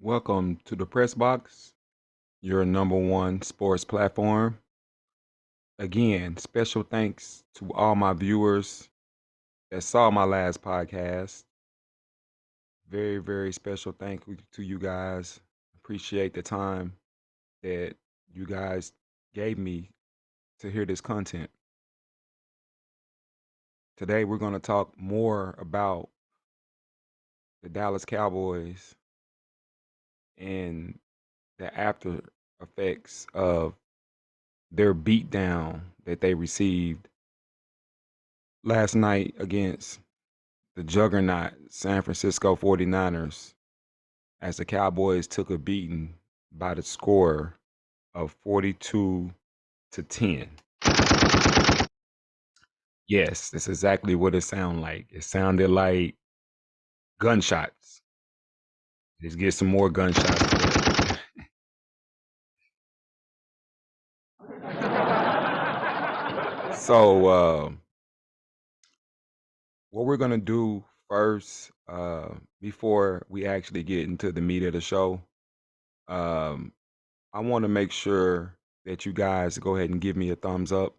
Welcome to the Press Box, your number one sports platform. Again, special thanks to all my viewers that saw my last podcast. Very, very special thank you to you guys. Appreciate the time that you guys gave me to hear this content. Today, we're going to talk more about the Dallas Cowboys and the after effects of their beatdown that they received last night against the juggernaut San Francisco 49ers as the Cowboys took a beating by the score of 42-10. Yes, that's exactly what it sounded like. It sounded like gunshots. Let's get some more gunshots. So, what we're gonna do first, before we actually get into the meat of the show, I want to make sure that you guys go ahead and give me a thumbs up,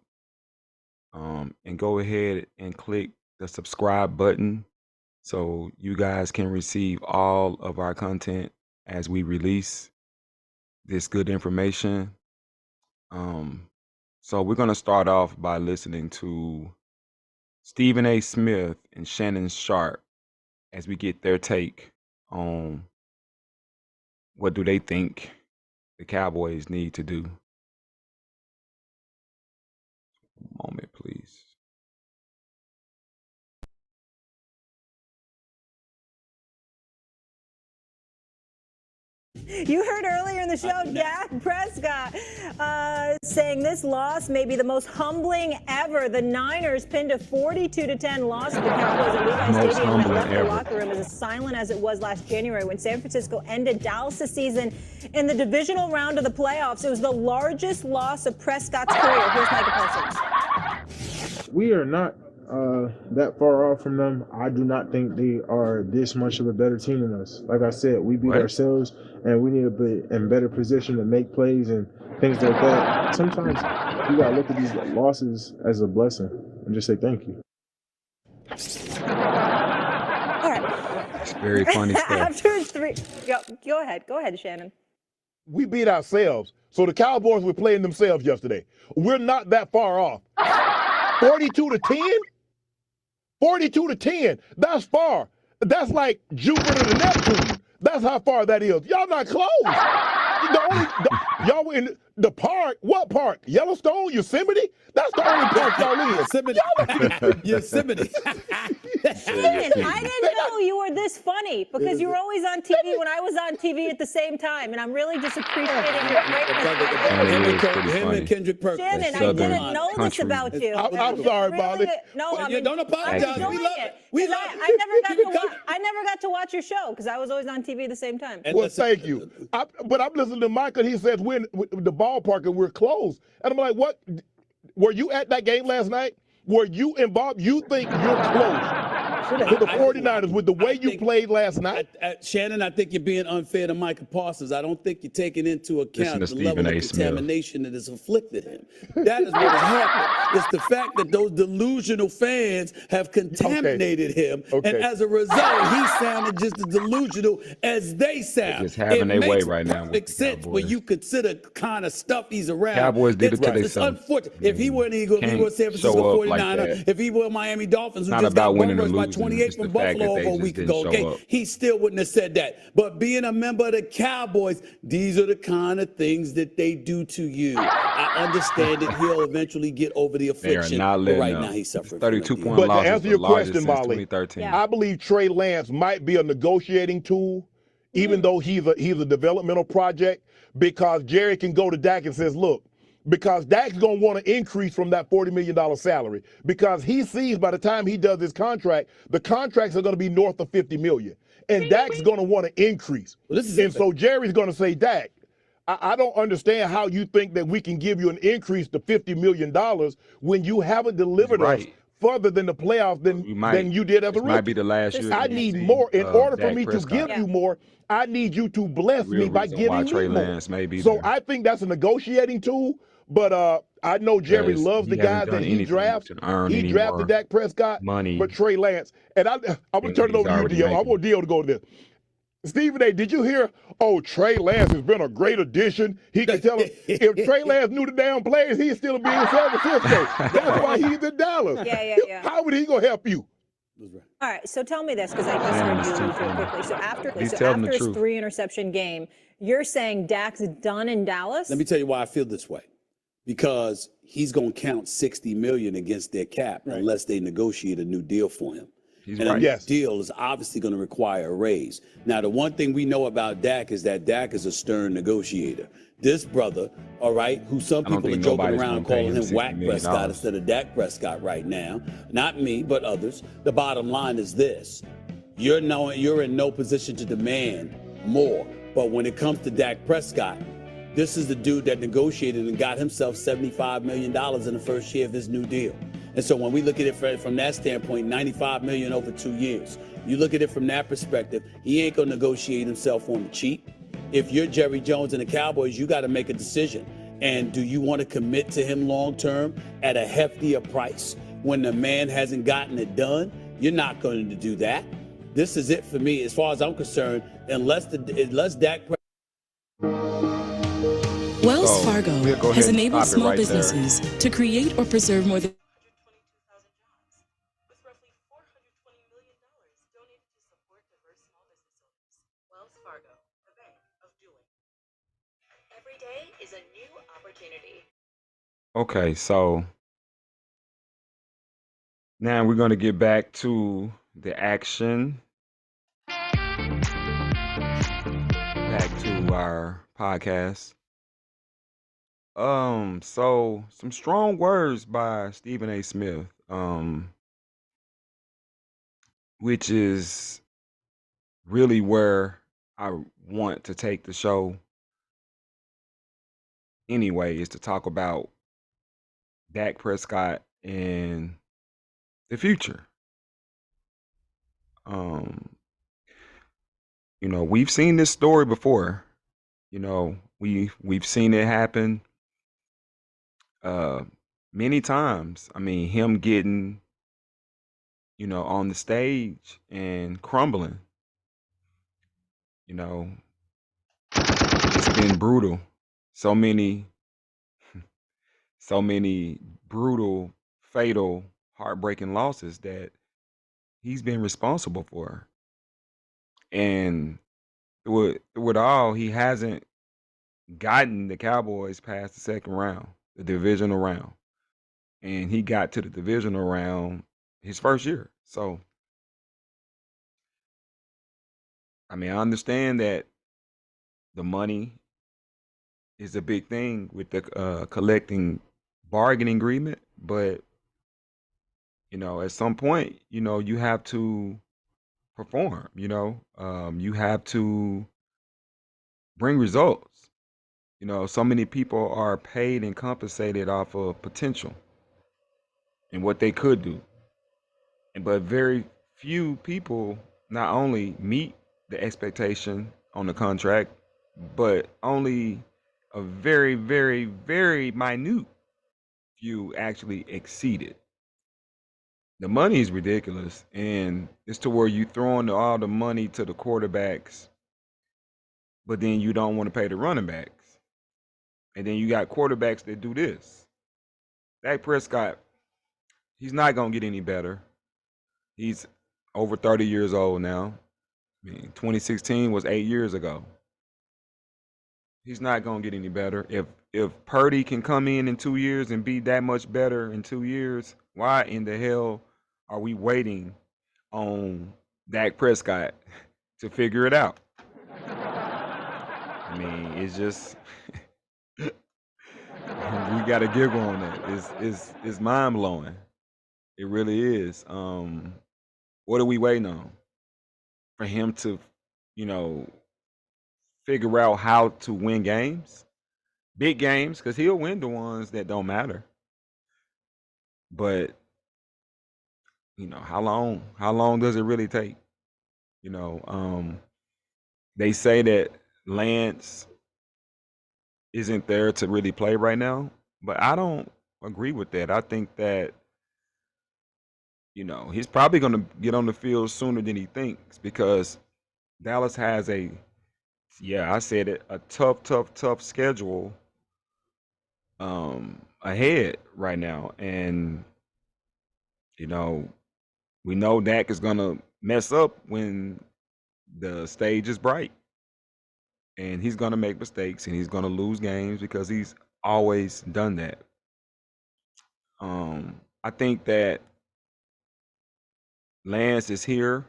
and go ahead and click the subscribe button so you guys can receive all of our content as we release this good information. So we're gonna start off by listening to Stephen A. Smith and Shannon Sharp as we get their take on what do they think the Cowboys need to do. Moment, please. You heard earlier in the show Dak Prescott saying this loss may be the most humbling ever. The Niners pinned a 42-10 loss to the Cowboys at Levi Stadium that left the locker room as silent as it was last January when San Francisco ended Dallas' season in the divisional round of the playoffs. It was the largest loss of Prescott's career. Here's Micah Parsons. We are not that far off from them. I do not think they are this much of a better team than us. Like I said, we beat ourselves, and we need to be in better position to make plays and things like that. Sometimes you gotta look at these losses as a blessing and just say thank you. All right. It's very funny stuff. After three, go ahead, Shannon. We beat ourselves, so the Cowboys were playing themselves yesterday. We're not that far off. 42-10? 42-10. That's far. That's like Jupiter to Neptune. That's how far that is. Y'all not close. Y'all were in the park. What park? Yellowstone? Yosemite? That's the only park y'all in. Yosemite. Shannon, I didn't know you were this funny because you were always on TV when I was on TV at the same time, and I'm really just appreciating your greatness. Him and Kendrick Perkins. Shannon, I didn't know this about you. I'm sorry about it. No, I mean, don't apologize. I'm We love it. We love it. I never got to watch your show because I was always on TV at the same time. Well, thank you. But I'm listening to Michael. He says we're in the ballpark and we're close. And I'm like, what? Were you at that game last night? Were you involved? You think you're close to the 49ers with the way you played last night? Shannon, I think you're being unfair to Micah Parsons. I don't think you're taking into account the level of contamination that has afflicted him. That is what has happened. It's the fact that those delusional fans have contaminated him. And as a result, he sounded just as delusional as they sound. Just having their way right now. It makes sense when you consider the kind of stuff he's around. Cowboys did it to It's unfortunate. If he were an Eagle, if he were San Francisco 49er, if he were Miami Dolphins, who just got one rush by 28 from Buffalo over a week ago, okay, he still wouldn't have said that. But being a member of the Cowboys, these are the kind of things that they do to you. I understand that he'll eventually get over the affliction, but right now he's suffering. 32-point But losses, to answer your question, Molly, 2013. I believe Trey Lance might be a negotiating tool, even though he's a developmental project, because Jerry can go to Dak and says, look, because Dak's going to want to increase from that $40 million salary, because he sees by the time he does his contract, the contracts are going to be north of $50 million. And Dak's going to want to increase. So Jerry's going to say, Dak, I don't understand how you think that we can give you an increase to $50 million when you haven't delivered us further than the playoffs than you did as a rookie. Might be the last year. I need more. In order for me to give you more, I need you to bless me by giving me more. So I think that's a negotiating tool. But I know Jerry loves the guys that he drafts. He drafted Dak Prescott, but Trey Lance. And I'm going to turn it over to you, Dio. I want Dio to go to this. Stephen A., did you hear, Trey Lance has been a great addition. He can tell us if Trey Lance knew the damn plays, he'd still be in San Francisco. That's why he's in Dallas. Yeah. How would he go help you? All right, so tell me this, because I just heard you real quickly. So after his 3-interception game, you're saying Dak's done in Dallas? Let me tell you why I feel this way. Because he's going to count $60 million against their cap unless they negotiate a new deal for him. And a new deal is obviously going to require a raise. Now, the one thing we know about Dak is that Dak is a stern negotiator. This brother, all right, who some people are joking around calling him Whack Prescott instead of Dak Prescott right now. Not me, but others. The bottom line is this. You're in no position to demand more. But when it comes to Dak Prescott, this is the dude that negotiated and got himself $75 million in the first year of his new deal. And so when we look at it from that standpoint, $95 million over 2 years, you look at it from that perspective, he ain't going to negotiate himself on the cheap. If you're Jerry Jones and the Cowboys, you got to make a decision. And do you want to commit to him long term at a heftier price when the man hasn't gotten it done? You're not going to do that. This is it for me, as far as I'm concerned, unless Dak. Wells Fargo has enabled small businesses to create or preserve more than 122,000 jobs, with roughly $420 million donated to support diverse small business owners. Wells Fargo, the bank of doing. Every day is a new opportunity. Okay, so now we're going to get back to the action. Back to our podcast. So some strong words by Stephen A. Smith, which is really where I want to take the show anyway, is to talk about Dak Prescott and the future. We've seen this story before. We've seen it happen many times. I mean, him getting, on the stage and crumbling. It's been brutal. So many brutal, fatal, heartbreaking losses that he's been responsible for. And through it all, he hasn't gotten the Cowboys past the second round, the divisional round. And he got to the divisional round his first year. So, I mean, I understand that the money is a big thing with the collecting bargaining agreement, but at some point, you have to perform. You have to bring results. So many people are paid and compensated off of potential and what they could do, but very few people not only meet the expectation on the contract, but only a very, very, very minute few actually exceed it. The money is ridiculous, and it's to where you throwing all the money to the quarterbacks, but then you don't want to pay the running backs. And then you got quarterbacks that do this. Dak Prescott, he's not going to get any better. He's over 30 years old now. I mean, 2016 was 8 years ago. He's not going to get any better. If Purdy can come in 2 years and be that much better in 2 years, why in the hell are we waiting on Dak Prescott to figure it out? I mean, it's just we got to giggle on that. It's mind blowing. It really is. What are we waiting on? For him to, figure out how to win games, big games, because he'll win the ones that don't matter. But how long does it really take? They say that Lance isn't there to really play right now, but I don't agree with that. I think that he's probably going to get on the field sooner than he thinks because Dallas has I said it, a tough schedule ahead right now. And, we know Dak is going to mess up when the stage is bright. And he's going to make mistakes and he's going to lose games because he's always done that. I think that Lance is here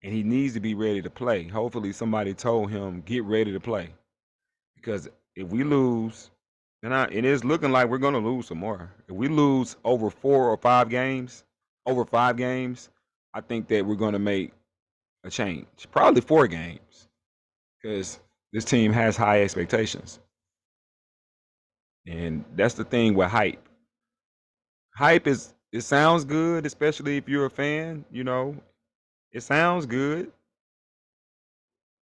and he needs to be ready to play. Hopefully somebody told him, get ready to play. Because if we lose, and it is looking like we're going to lose some more. If we lose over 5 games, I think that we're going to make a change. Probably 4 games because this team has high expectations. And that's the thing with hype. Hype it sounds good, especially if you're a fan, It sounds good,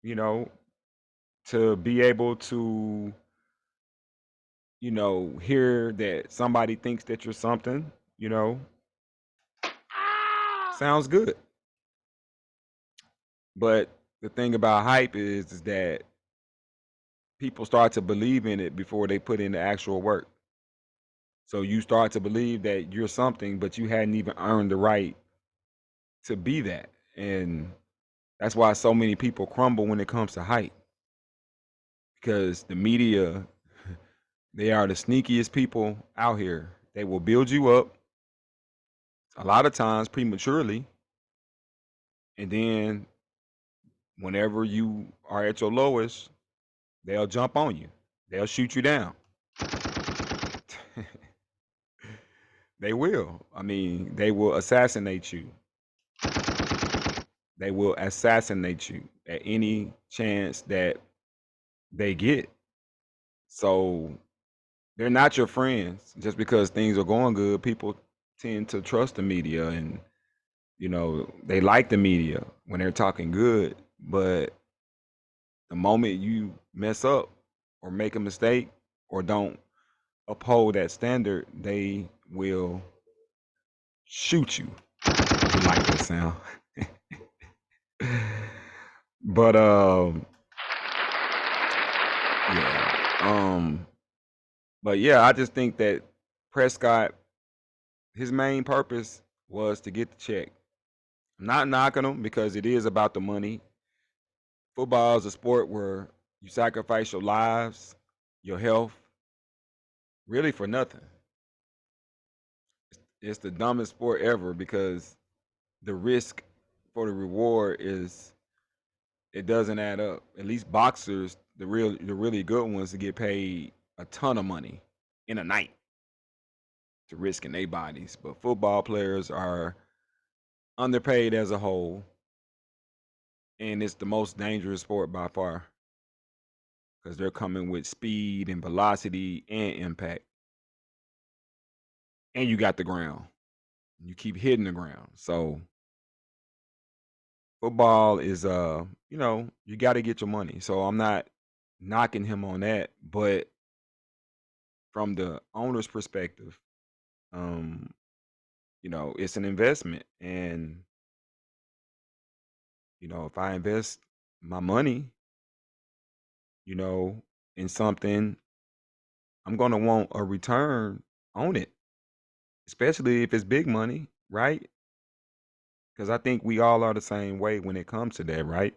to be able to hear that somebody thinks that you're something, sounds good. But the thing about hype is that people start to believe in it before they put in the actual work. So you start to believe that you're something, but you hadn't even earned the right to be that. And that's why so many people crumble when it comes to hype. Because the media, they are the sneakiest people out here. They will build you up a lot of times prematurely. And then whenever you are at your lowest, they'll jump on you. They'll shoot you down. They will. I mean, they will assassinate you. They will assassinate you at any chance that they get. So they're not your friends just because things are going good. People tend to trust the media and they like the media when they're talking good, but the moment you mess up or make a mistake or don't uphold that standard, they will shoot you. You like that sound. But I just think that Prescott, his main purpose was to get the check. I'm not knocking him because it is about the money. Football is a sport where you sacrifice your lives, your health, really for nothing. It's the dumbest sport ever because the risk for the reward it doesn't add up. At least boxers, the really good ones, to get paid a ton of money in a night to risking their bodies. But football players are underpaid as a whole, and it's the most dangerous sport by far because they're coming with speed and velocity and impact. And you got the ground. You keep hitting the ground. So football is you got to get your money. So I'm not knocking him on that, but from the owner's perspective, it's an investment. And if I invest my money, in something, I'm going to want a return on it, especially if it's big money, right? Because I think we all are the same way when it comes to that, right?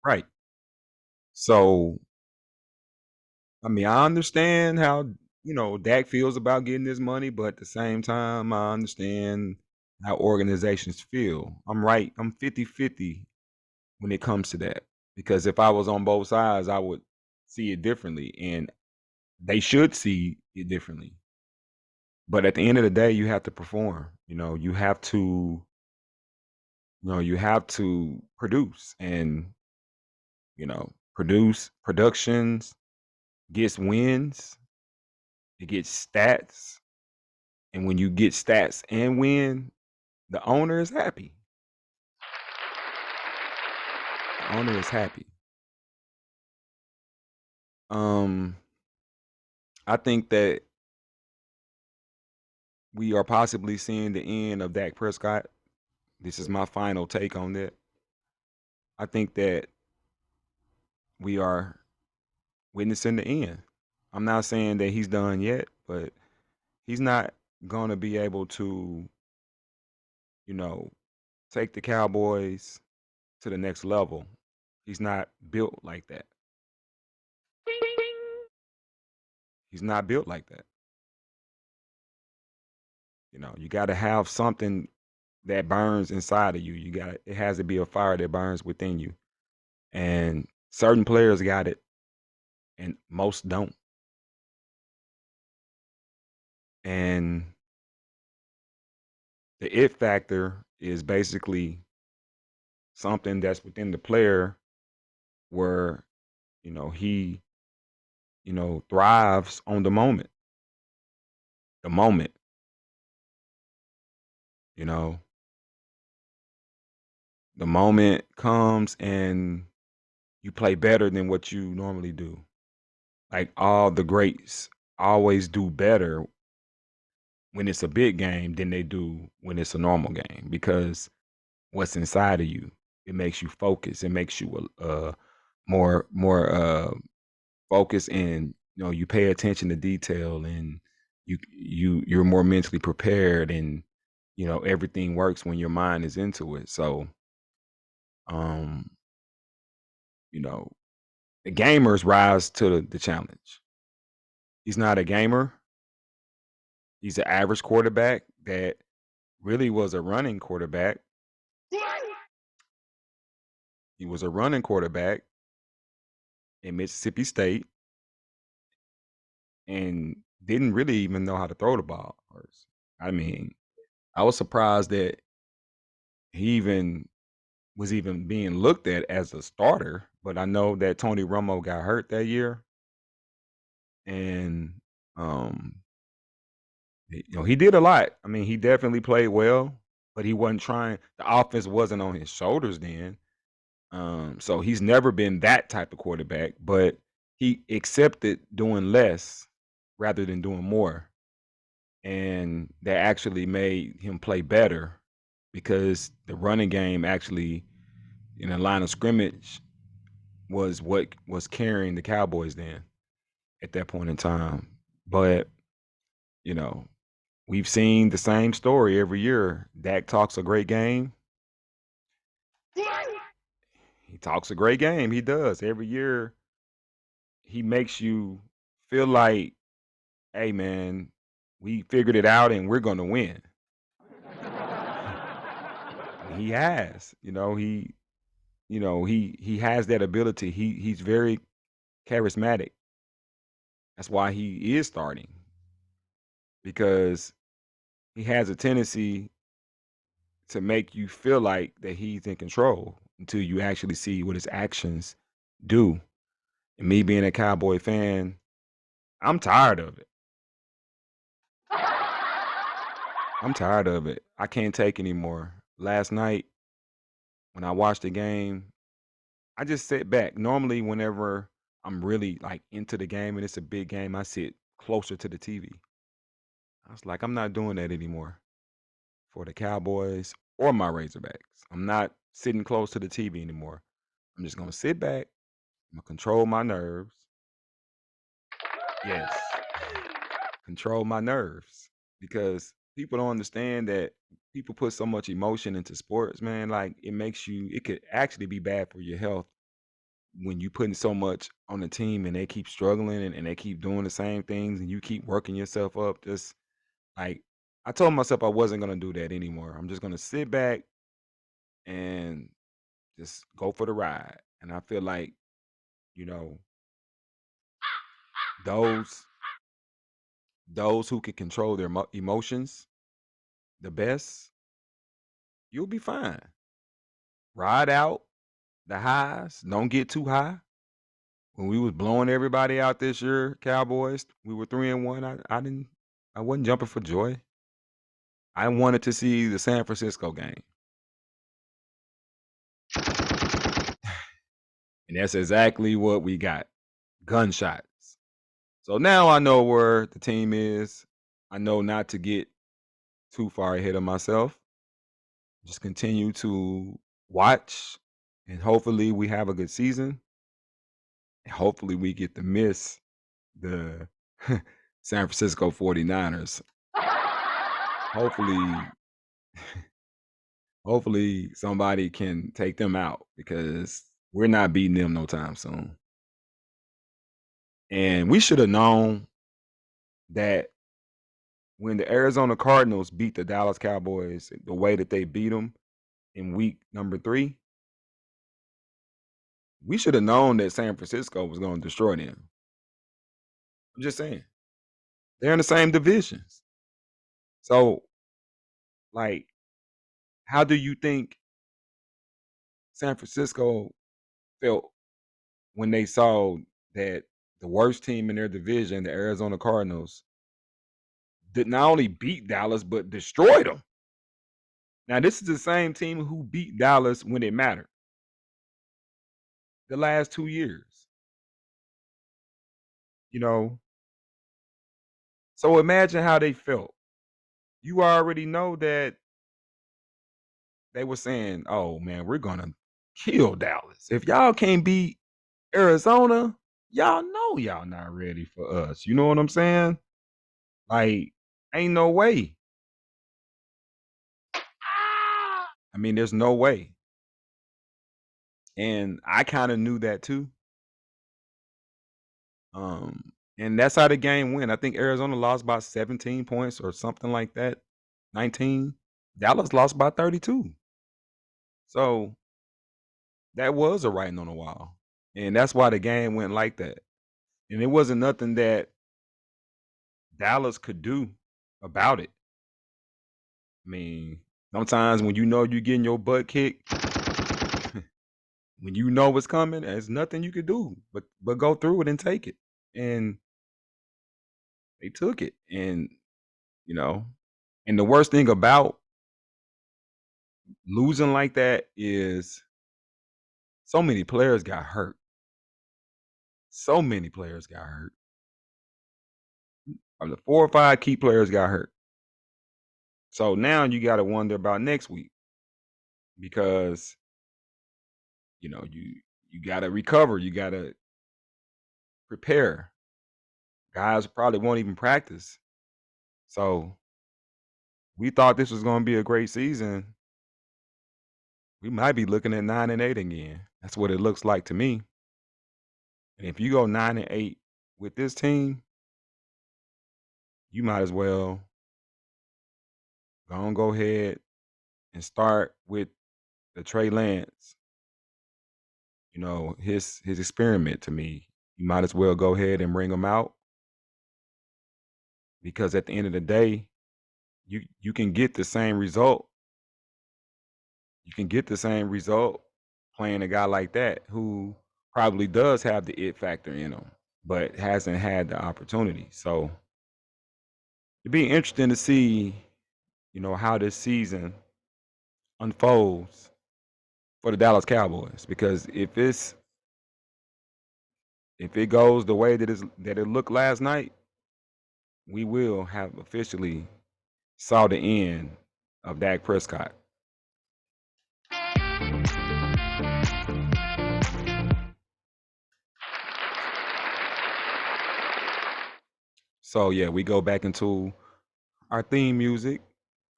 Right. So, I mean, I understand how, Dak feels about getting this money, but at the same time, I understand how organizations feel. I'm right. I'm 50-50 when it comes to that. Because if I was on both sides, I would see it differently. And they should see it differently. But at the end of the day, you have to perform. You have to, produce and, productions gets wins, it gets stats, And when you get stats and win, the owner is happy. The owner is happy. I think that we are possibly seeing the end of Dak Prescott. This is my final take on that. I think that we are witnessing the end. I'm not saying that he's done yet, but he's not going to be able to, take the Cowboys to the next level. He's not built like that. He's not built like that. You got to have something that burns inside of you. It has to be a fire that burns within you. And certain players got it and most don't. And the it factor is basically something that's within the player where, he, thrives on the moment. The moment. The moment comes and you play better than what you normally do. Like all the greats always do better when it's a big game than they do when it's a normal game, because what's inside of you, it makes you focus. It makes you more focused, and you pay attention to detail, and you're more mentally prepared, and everything works when your mind is into it. So the gamers rise to the challenge. He's not a gamer. He's an average quarterback that really was a running quarterback. He was a running quarterback in Mississippi State and didn't really even know how to throw the ball. I mean, I was surprised that he was even being looked at as a starter, but I know that Tony Romo got hurt that year. And he did a lot. I mean, he definitely played well, but he wasn't trying. The offense wasn't on his shoulders then. So he's never been that type of quarterback, but he accepted doing less rather than doing more. And that actually made him play better, because the running game actually in the line of scrimmage was what was carrying the Cowboys then at that point in time. But, we've seen the same story every year. Dak talks a great game. He talks a great game. He does. Every year, he makes you feel like, hey, man, we figured it out and we're going to win. He has. He has that ability. He's very charismatic. That's why he is starting, because he has a tendency to make you feel like that he's in control until you actually see what his actions do. And me being a Cowboy fan, I'm tired of it. I'm tired of it. I can't take anymore. Last night, when I watched the game, I just sit back. Normally, whenever I'm really like into the game and it's a big game, I sit closer to the TV. I was like, I'm not doing that anymore for the Cowboys or my Razorbacks. I'm not sitting close to the TV anymore. I'm just going to sit back. I'm going to control my nerves. Yes. Control my nerves, because people don't understand that people put so much emotion into sports, man. Like it could actually be bad for your health when you putting so much on the team and they keep struggling and they keep doing the same things and you keep working yourself up. Just like, I told myself I wasn't going to do that anymore. I'm just going to sit back and just go for the ride. And I feel like, those who can control their emotions the best, you'll be fine. Ride out the highs. Don't get too high. When we was blowing everybody out this year, Cowboys, we were 3-1. I wasn't jumping for joy. I wanted to see the San Francisco game. And that's exactly what we got. Gunshots. So now I know where the team is. I know not to get too far ahead of myself. Just continue to watch, and hopefully we have a good season. And hopefully we get to miss the San Francisco 49ers. Hopefully somebody can take them out, because we're not beating them no time soon. And we should have known that when the Arizona Cardinals beat the Dallas Cowboys the way that they beat them in week number 3, we should have known that San Francisco was going to destroy them. I'm just saying. They're in the same divisions. So, like, how do you think San Francisco felt when they saw that the worst team in their division, the Arizona Cardinals, did not only beat Dallas, but destroyed them? Now, this is the same team who beat Dallas when it mattered the last 2 years. You know, so imagine how they felt. You already know that they were saying, oh, man, we're going to kill Dallas. If y'all can't beat Arizona, y'all know y'all not ready for us. You know what I'm saying? Like, ain't no way. I mean, there's no way. And I kind of knew that too. And that's how the game went. I think Arizona lost by 17 points or something like that. 19. Dallas lost by 32. So that was a writing on the wall. And that's why the game went like that. And it wasn't nothing that Dallas could do about it. I mean, sometimes when you know you're getting your butt kicked, when you know what's coming, there's nothing you could do but go through it and take it. And they took it. And, you know, and the worst thing about losing like that is so many players got hurt. So many players got hurt. The 4 or 5 key players got hurt. So now you got to wonder about next week, because, you know, you got to recover. You got to prepare. Guys probably won't even practice. So we thought this was going to be a great season. We might be looking at 9-8 again. That's what it looks like to me. And if you go 9-8 with this team, you might as well go ahead and start with the Trey Lance. You know, his experiment to me. You might as well go ahead and bring him out, because at the end of the day, you can get the same result. You can get the same result playing a guy like that who probably does have the it factor in him, but hasn't had the opportunity. So it'd be interesting to see, you know, how this season unfolds for the Dallas Cowboys, because if it goes the way that it looked last night, we will have officially saw the end of Dak Prescott. So yeah, we go back into our theme music.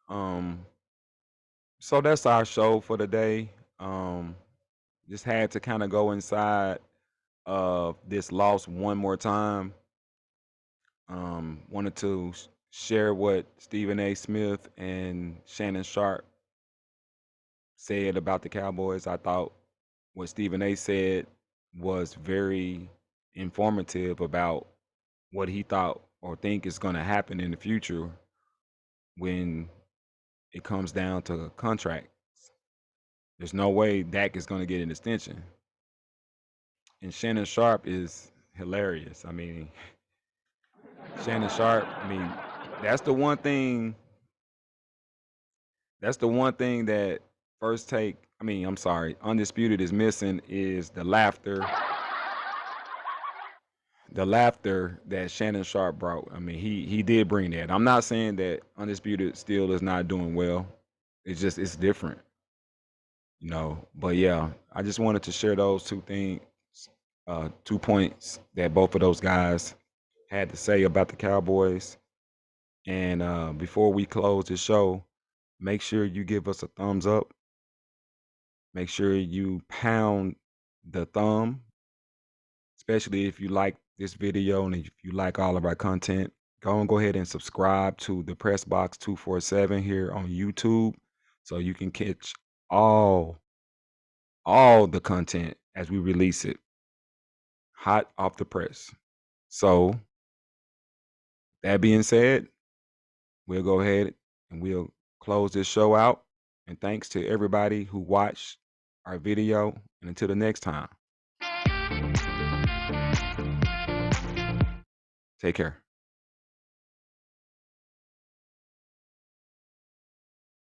So that's our show for the day. Just had to kind of go inside of this loss one more time. Wanted to share what Stephen A. Smith and Shannon Sharp said about the Cowboys. I thought what Stephen A. said was very informative about what he thought or think is going to happen in the future when it comes down to contracts. There's no way Dak is going to get an extension. And Shannon Sharp is hilarious. I mean, Shannon Sharp, I mean, that's the one thing That's the one thing that First Take, Undisputed is missing is the laughter. The laughter that Shannon Sharp brought. I mean, he did bring that. I'm not saying that Undisputed still is not doing well. It's different, you know. But yeah, I just wanted to share those 2 things, 2 points that both of those guys had to say about the Cowboys. And before we close the show, make sure you give us a thumbs up. Make sure you pound the thumb, especially if you like this video and if you like all of our content. Go ahead and subscribe to the Press Box 247 here on YouTube so you can catch all the content as we release it hot off the press. So that being said, we'll go ahead and we'll close this show out. And thanks to everybody who watched our video. And until the next time, take care.